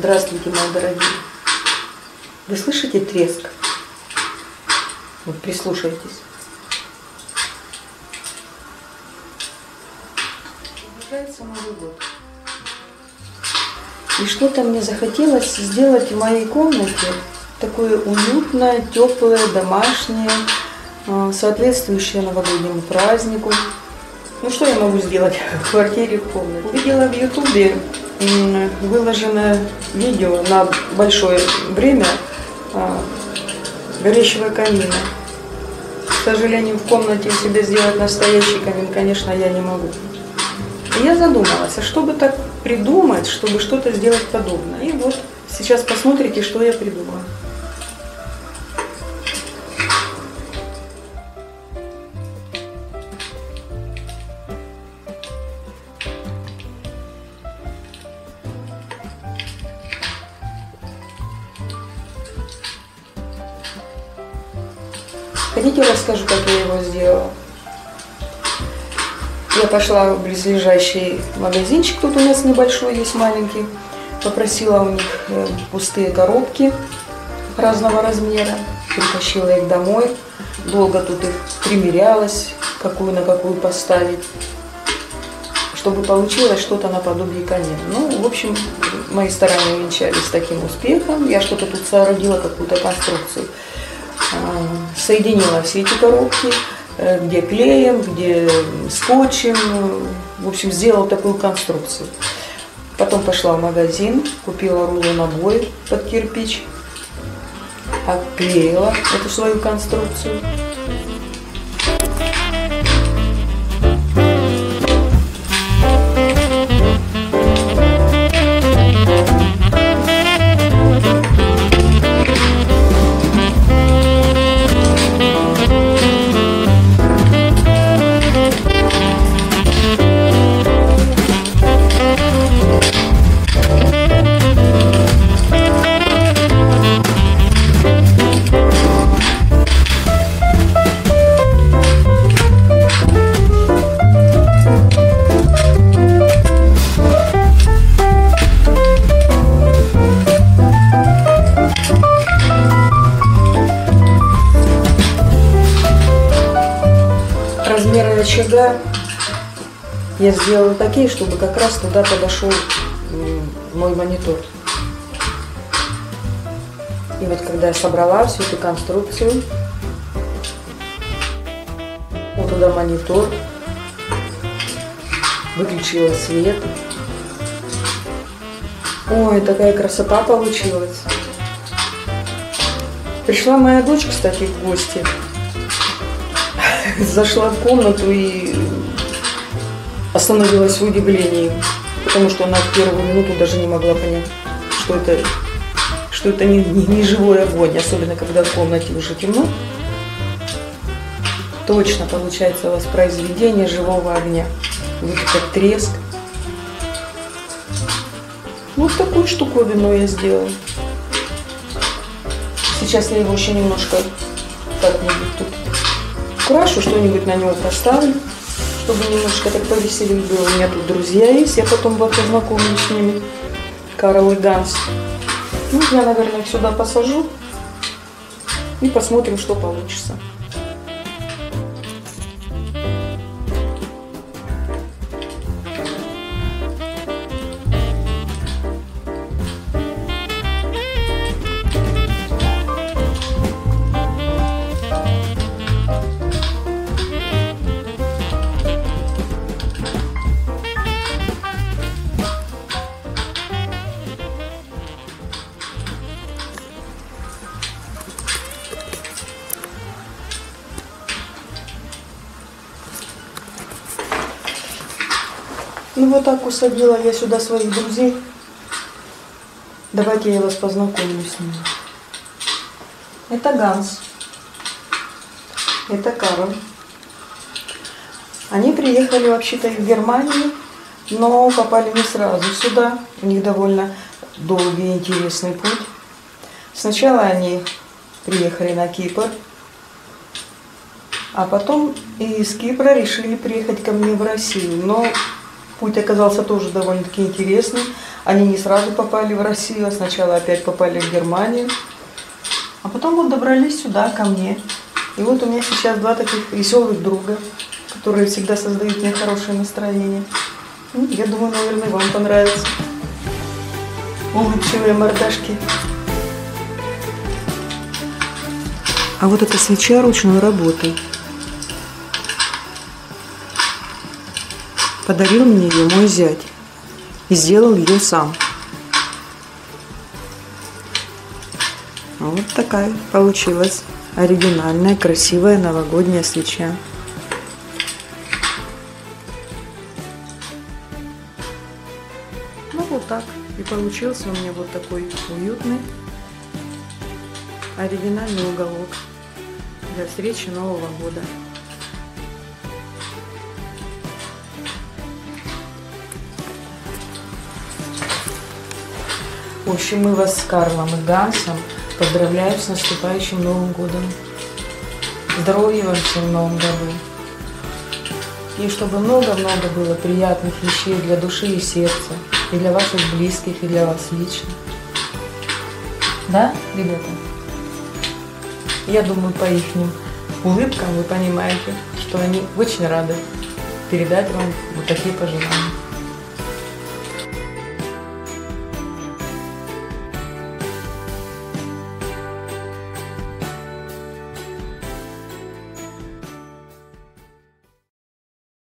Здравствуйте, мои дорогие. Вы слышите треск? Вот прислушайтесь. Приближается Новый год. И что-то мне захотелось сделать в моей комнате такое уютное, теплое, домашнее, соответствующее новогоднему празднику. Ну что я могу сделать в квартире, в комнате? Увидела в Ютубе выложено видео на большое время горящего камина. К сожалению, в комнате себе сделать настоящий камин, конечно, я не могу. И я задумалась, а что бы так придумать, чтобы что-то сделать подобное. И вот сейчас посмотрите, что я придумала. Хотите, расскажу, как я его сделала? Я пошла в близлежащий магазинчик, тут у нас небольшой есть, маленький. Попросила у них пустые коробки разного размера, притащила их домой. Долго тут их примерялась, какую на какую поставить, чтобы получилось что-то наподобие камина. Ну, в общем, мои старания увенчались таким успехом. Я что-то тут соорудила, какую-то конструкцию. Соединила все эти коробки, где клеем, где скотчем, в общем, сделала такую конструкцию. Потом пошла в магазин, купила рулон обоев под кирпич, обклеила эту свою конструкцию. Размеры очага я сделала такие, чтобы как раз туда подошел мой монитор. И вот когда я собрала всю эту конструкцию, вот туда монитор, выключила свет. Ой, такая красота получилась. Пришла моя дочь, кстати, в гости. Зашла в комнату и остановилась в удивлении, потому что она в первую минуту даже не могла понять, что это не живой огонь, особенно когда в комнате уже темно. Точно получается воспроизведение живого огня. Вот этот треск. Вот такую штуковину я сделала. Сейчас я его еще немножко как-нибудь тут украшу, что-нибудь на него поставлю, чтобы немножко так повеселить было. У меня тут друзья есть, я потом познакомлюсь с ними. Карл и Ганс. Ну, я, наверное, их сюда посажу и посмотрим, что получится. Ну вот так усадила я сюда своих друзей. Давайте я вас познакомлю с ними. Это Ганс. Это Карл. Они приехали вообще-то из Германии, но попали не сразу сюда. У них довольно долгий и интересный путь. Сначала они приехали на Кипр, а потом из Кипра решили приехать ко мне в Россию. Но путь оказался тоже довольно-таки интересный. Они не сразу попали в Россию, а сначала опять попали в Германию. А потом вот добрались сюда, ко мне. И вот у меня сейчас два таких веселых друга, которые всегда создают мне хорошее настроение. Я думаю, наверное, вам понравится. Улыбчивые мордашки. А вот эта свеча ручной работы. Подарил мне ее мой зять. И сделал ее сам. Вот такая получилась оригинальная, красивая новогодняя свеча. Ну вот так. И получился у меня вот такой уютный, оригинальный уголок для встречи Нового года. В общем, мы вас с Карлом и Гансом поздравляем с наступающим Новым годом. Здоровья вам всем в Новом году. И чтобы много-много было приятных вещей для души и сердца, и для ваших близких, и для вас лично. Да, ребята? Я думаю, по их улыбкам вы понимаете, что они очень рады передать вам вот такие пожелания.